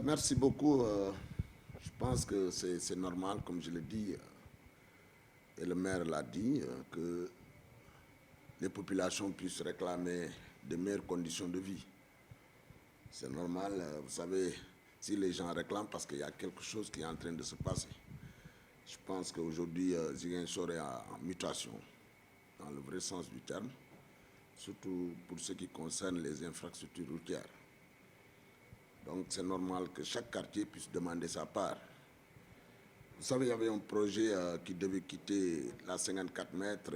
Merci beaucoup. Je pense que c'est normal, comme je l'ai dit, et le maire l'a dit, que les populations puissent réclamer de meilleures conditions de vie. C'est normal, vous savez, si les gens réclament parce qu'il y a quelque chose qui est en train de se passer. Je pense qu'aujourd'hui, Ziguinchor est en mutation, dans le vrai sens du terme, surtout pour ce qui concerne les infrastructures routières. Donc c'est normal que chaque quartier puisse demander sa part. Vous savez, il y avait un projet qui devait quitter la 54 mètres,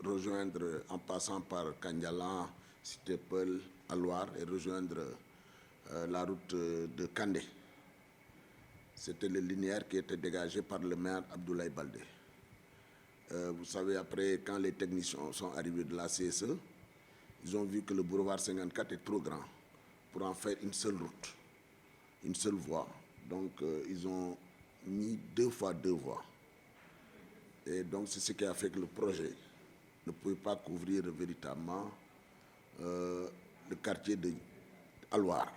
rejoindre en passant par Kandialan, Cité-Peul, Alouar et rejoindre la route de Kandé. C'était le linéaire qui était dégagé par le maire Abdoulaye Baldé. Vous savez, après, quand les techniciens sont arrivés de la CSE, ils ont vu que le boulevard 54 est trop grand pour en faire une seule route, une seule voie. Donc, ils ont mis 2 fois 2 voies. Et donc, c'est ce qui a fait que le projet ne pouvait pas couvrir véritablement le quartier de Alouar.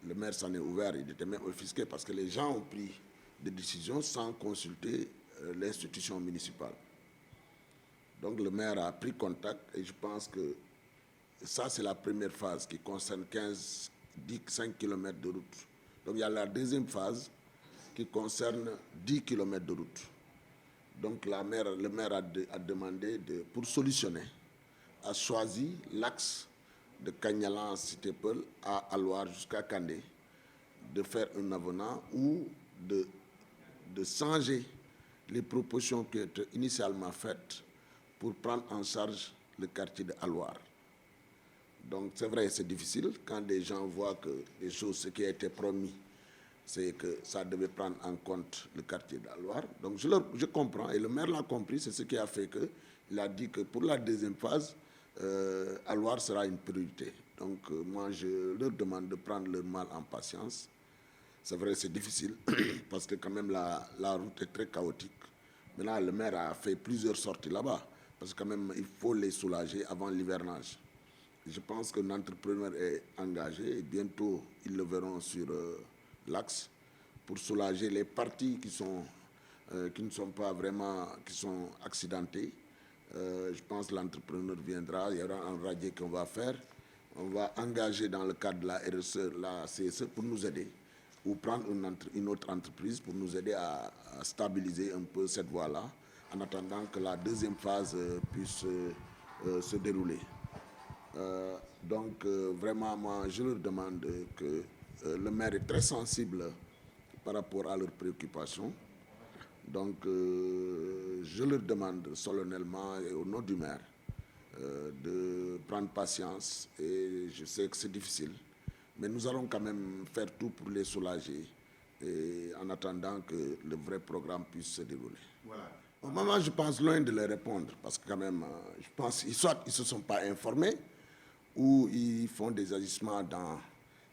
Le maire s'en est ouvert, il était même offusqué parce que les gens ont pris des décisions sans consulter l'institution municipale. Donc, le maire a pris contact et je pense que ça, c'est la première phase qui concerne 5 km de route. Donc, il y a la deuxième phase qui concerne 10 km de route. Donc, le maire a demandé, pour solutionner, a choisi l'axe de Kanyalan Cité-Peul à Alouar jusqu'à Kandé, de faire un avenant ou de changer les propositions qui étaient initialement faites pour prendre en charge le quartier de Alouar. Donc, c'est vrai, c'est difficile quand des gens voient que les choses, ce qui a été promis, c'est que ça devait prendre en compte le quartier d'Alouar. Donc, je comprends, et le maire l'a compris, c'est ce qui a fait qu'il a dit que pour la deuxième phase, Alouar sera une priorité. Donc, moi, je leur demande de prendre leur mal en patience. C'est vrai, c'est difficile, parce que quand même, la route est très chaotique. Maintenant, le maire a fait plusieurs sorties là-bas, parce que quand même, il faut les soulager avant l'hivernage. Je pense que l'entrepreneur est engagé, et bientôt, ils le verront sur l'axe, pour soulager les parties qui ne sont pas vraiment, qui sont accidentées. Je pense que l'entrepreneur viendra, il y aura un radier qu'on va faire. On va engager dans le cadre de la RSE, la CSE pour nous aider, ou prendre une autre entreprise pour nous aider à stabiliser un peu cette voie-là, en attendant que la deuxième phase puisse se dérouler. Donc, vraiment, moi, je leur demande que le maire est très sensible par rapport à leurs préoccupations. Donc, je leur demande solennellement et au nom du maire de prendre patience. Et je sais que c'est difficile, mais nous allons quand même faire tout pour les soulager et en attendant que le vrai programme puisse se dérouler. Voilà. Au moment, je pense loin de leur répondre parce que quand même, je pense soit ils ne se sont pas informés ou ils font des agissements dans,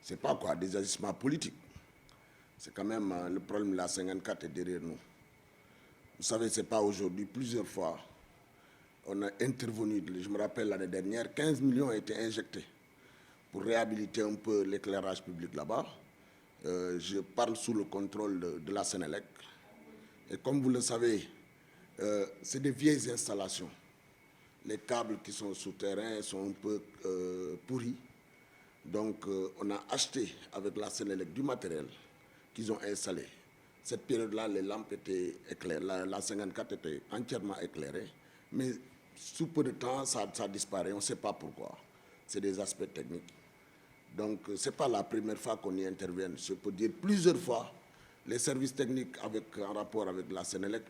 c'est pas quoi, des agissements politiques. C'est quand même le problème de la 54 est derrière nous. Vous savez, ce n'est pas aujourd'hui, plusieurs fois, on a intervenu, je me rappelle l'année dernière, 15 millions ont été injectés pour réhabiliter un peu l'éclairage public là-bas. Je parle sous le contrôle de la Sénélec. Et comme vous le savez, c'est des vieilles installations. Les câbles qui sont souterrains sont un peu pourris. Donc, on a acheté avec la Sénélec du matériel qu'ils ont installé. Cette période-là, les lampes étaient éclairées. La 54 était entièrement éclairée. Mais sous peu de temps, ça disparaît. On ne sait pas pourquoi. C'est des aspects techniques. Donc, ce n'est pas la première fois qu'on y intervient. Je peux dire plusieurs fois, les services techniques en rapport avec la Sénélec,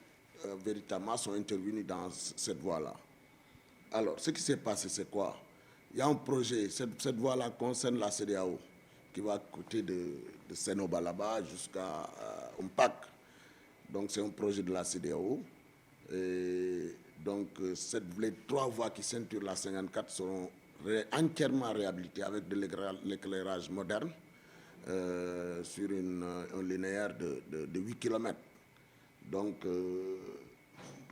véritablement, sont intervenus dans cette voie-là. Alors, ce qui s'est passé, c'est quoi? Il y a un projet, cette voie-là concerne la CEDEAO, qui va à côté de Sénoba là-bas jusqu'à Umpac. Donc, c'est un projet de la CEDEAO. Et donc, les 3 voies qui ceinturent la 54 seront entièrement réhabilitées avec de l'éclairage moderne sur un linéaire de 8 km. Donc,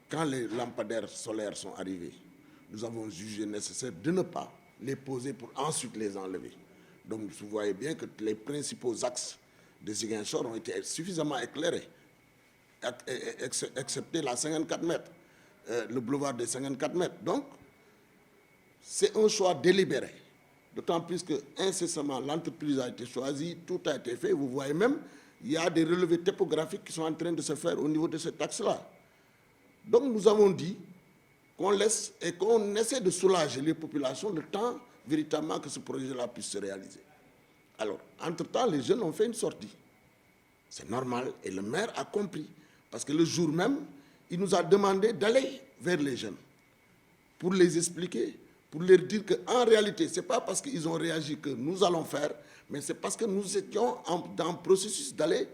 quand les lampadaires solaires sont arrivés, nous avons jugé nécessaire de ne pas les poser pour ensuite les enlever. Donc vous voyez bien que les principaux axes de Ziguinchor ont été suffisamment éclairés, excepté la 54 mètres, le boulevard des 54 mètres. Donc, c'est un choix délibéré. D'autant plus que incessamment, l'entreprise a été choisie, tout a été fait. Vous voyez même, il y a des relevés topographiques qui sont en train de se faire au niveau de cet axe-là. Donc, nous avons dit qu'on laisse et qu'on essaie de soulager les populations le temps véritablement que ce projet-là puisse se réaliser. Alors, entre-temps, les jeunes ont fait une sortie. C'est normal et le maire a compris. Parce que le jour même, il nous a demandé d'aller vers les jeunes pour les expliquer, pour leur dire qu'en réalité, ce n'est pas parce qu'ils ont réagi que nous allons faire, mais c'est parce que nous étions dans un processus d'aller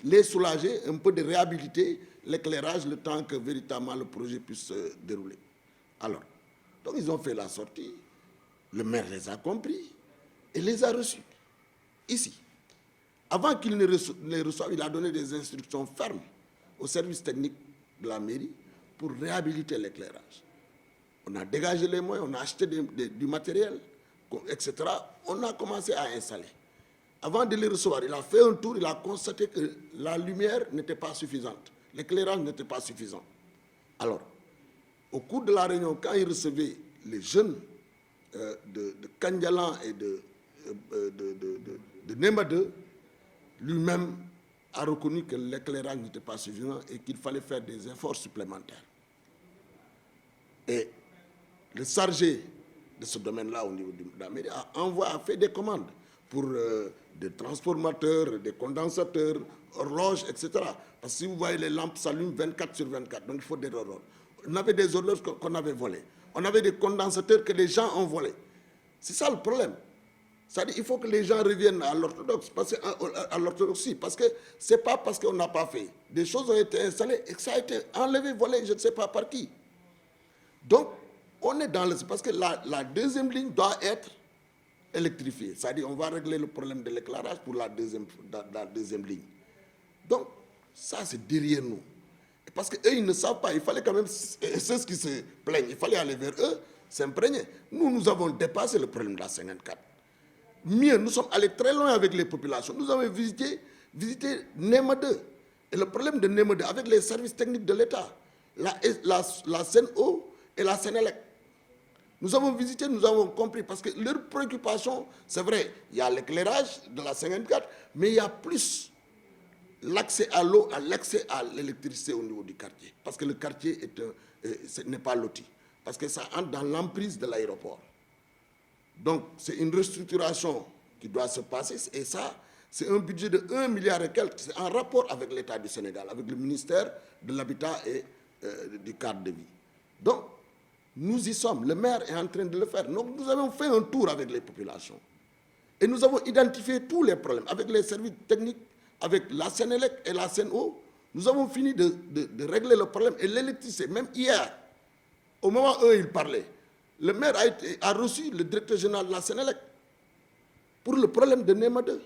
les soulager, un peu de réhabiliter l'éclairage le temps que véritablement le projet puisse se dérouler. Alors, donc ils ont fait la sortie, le maire les a compris et les a reçus ici. Avant qu'il ne les reçoive, il a donné des instructions fermes au service technique de la mairie pour réhabiliter l'éclairage. On a dégagé les moyens, on a acheté du matériel, etc. On a commencé à installer. Avant de les recevoir, il a fait un tour, il a constaté que la lumière n'était pas suffisante, l'éclairage n'était pas suffisant. Alors, au cours de la réunion, quand il recevait les jeunes de Kandialan et de Nema 2, lui-même a reconnu que l'éclairage n'était pas suffisant et qu'il fallait faire des efforts supplémentaires. Et le chargé de ce domaine-là au niveau de la mairie a fait des commandes pour des transformateurs, des condensateurs, horloges, etc. Parce que si vous voyez, les lampes s'allument 24/24, donc il faut des horloges. On avait des horloges qu'on avait volées. On avait des condensateurs que les gens ont volés. C'est ça le problème. C'est-à-dire qu'il faut que les gens reviennent à l'orthodoxie, parce que ce n'est pas parce qu'on n'a pas fait. Des choses ont été installées et que ça a été enlevé, volé, je ne sais pas par qui. Donc, on est dans le... Parce que la deuxième ligne doit être électrifiée. C'est-à-dire qu'on va régler le problème de l'éclairage pour la deuxième ligne. Donc, ça, c'est derrière nous. Parce qu'eux, ils ne savent pas. Il fallait quand même... C'est ce qui se plaignent. Il fallait aller vers eux, s'imprégner. Nous avons dépassé le problème de la 54. Mieux, nous sommes allés très loin avec les populations. Nous avons visité Nema 2. Et le problème de Nema 2, avec les services techniques de l'État, la CNO et la Sénélec. Nous avons visité, nous avons compris, parce que leur préoccupation, c'est vrai, il y a l'éclairage de la 54, mais il y a plus l'accès à l'eau, l'accès à l'électricité au niveau du quartier. Parce que le quartier n'est pas loti. Parce que ça entre dans l'emprise de l'aéroport. Donc, c'est une restructuration qui doit se passer. Et ça, c'est un budget de 1 milliard et quelques. C'est en rapport avec l'État du Sénégal, avec le ministère de l'Habitat et du cadre de vie. Donc, nous y sommes. Le maire est en train de le faire. Donc, nous avons fait un tour avec les populations. Et nous avons identifié tous les problèmes. Avec les services techniques, avec la Sénélec et la CNO, nous avons fini de régler le problème. Et l'électricité, même hier, au moment où il parlait, le maire a reçu le directeur général de la Sénélec pour le problème de Nema 2.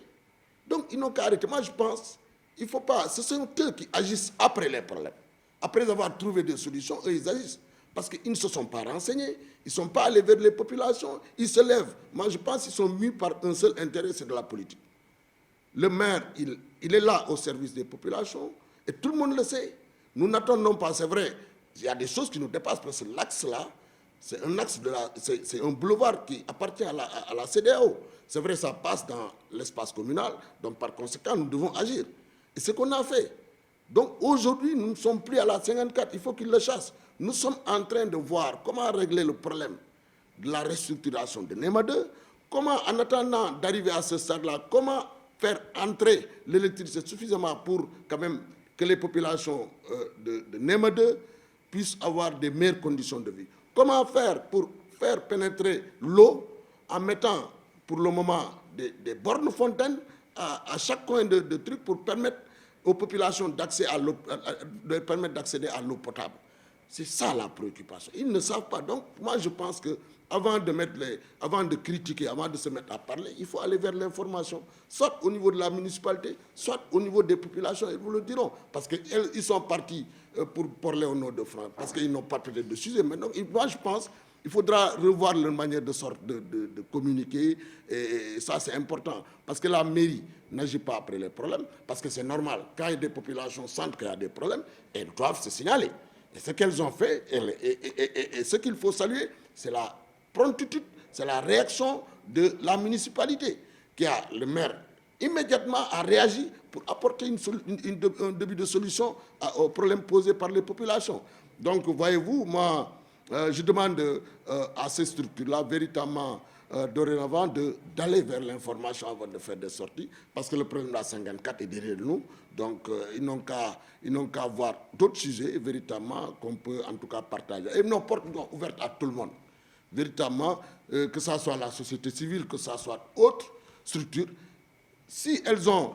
Donc, ils n'ont qu'à arrêter. Moi, je pense, il ne faut pas... Ce sont eux qui agissent après les problèmes. Après avoir trouvé des solutions, eux, ils agissent. Parce qu'ils ne se sont pas renseignés, ils ne sont pas allés vers les populations, ils se lèvent. Moi, je pense qu'ils sont mus par un seul intérêt, c'est de la politique. Le maire, il est là au service des populations, et tout le monde le sait. Nous n'attendons pas, c'est vrai, il y a des choses qui nous dépassent, parce que l'axe-là, c'est un axe c'est un boulevard qui appartient à la CEDEAO. C'est vrai, ça passe dans l'espace communal, donc par conséquent, nous devons agir. Et c'est ce qu'on a fait. Donc aujourd'hui, nous ne sommes plus à la 54, il faut qu'ils le chassent. Nous sommes en train de voir comment régler le problème de la restructuration de Nema 2, comment, en attendant d'arriver à ce stade-là, comment faire entrer l'électricité suffisamment pour quand même que les populations de Nema 2 puissent avoir des meilleures conditions de vie. Comment faire pour faire pénétrer l'eau en mettant pour le moment des bornes fontaines à chaque coin de trucs pour permettre aux populations d'accéder à l'eau potable. C'est ça la préoccupation. Ils ne savent pas. Donc, moi, je pense qu'avant de critiquer, avant de se mettre à parler, il faut aller vers l'information, soit au niveau de la municipalité, soit au niveau des populations, ils vous le diront. Parce qu'ils sont partis pour parler au nom de France, parce qu'ils n'ont pas peut-être de sujet. Mais donc, moi, je pense Il faudra revoir leur manière de communiquer, et ça c'est important. Parce que la mairie n'agit pas après les problèmes, parce que c'est normal, quand des populations sentent qu'il y a des problèmes, elles doivent se signaler. Et ce qu'elles ont fait, et ce qu'il faut saluer, c'est la promptitude, c'est la réaction de la municipalité, le maire immédiatement a réagi pour apporter un début de solution aux problèmes posés par les populations. Donc, voyez-vous, moi, je demande à ces structures-là, véritablement, dorénavant, d'aller vers l'information avant de faire des sorties, parce que le problème de la 54 est derrière nous. Donc, ils n'ont qu'à voir d'autres sujets, véritablement, qu'on peut en tout cas partager. Et nos portes sont ouvertes à tout le monde. Véritablement, que ce soit la société civile, que ce soit autres structures. Si elles ont,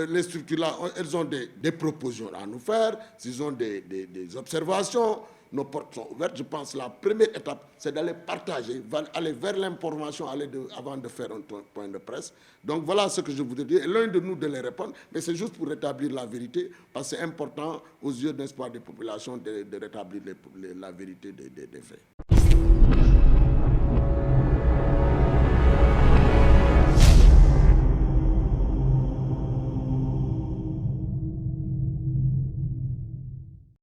les structures-là, elles ont des propositions à nous faire, s'ils ont des observations, nos portes sont ouvertes. Je pense que la première étape, c'est d'aller partager, aller vers l'information avant de faire un point de presse. Donc voilà ce que je voudrais dire. L'un de nous de les répondre, mais c'est juste pour rétablir la vérité, parce que c'est important aux yeux, n'est-ce pas, des populations de rétablir la vérité des faits.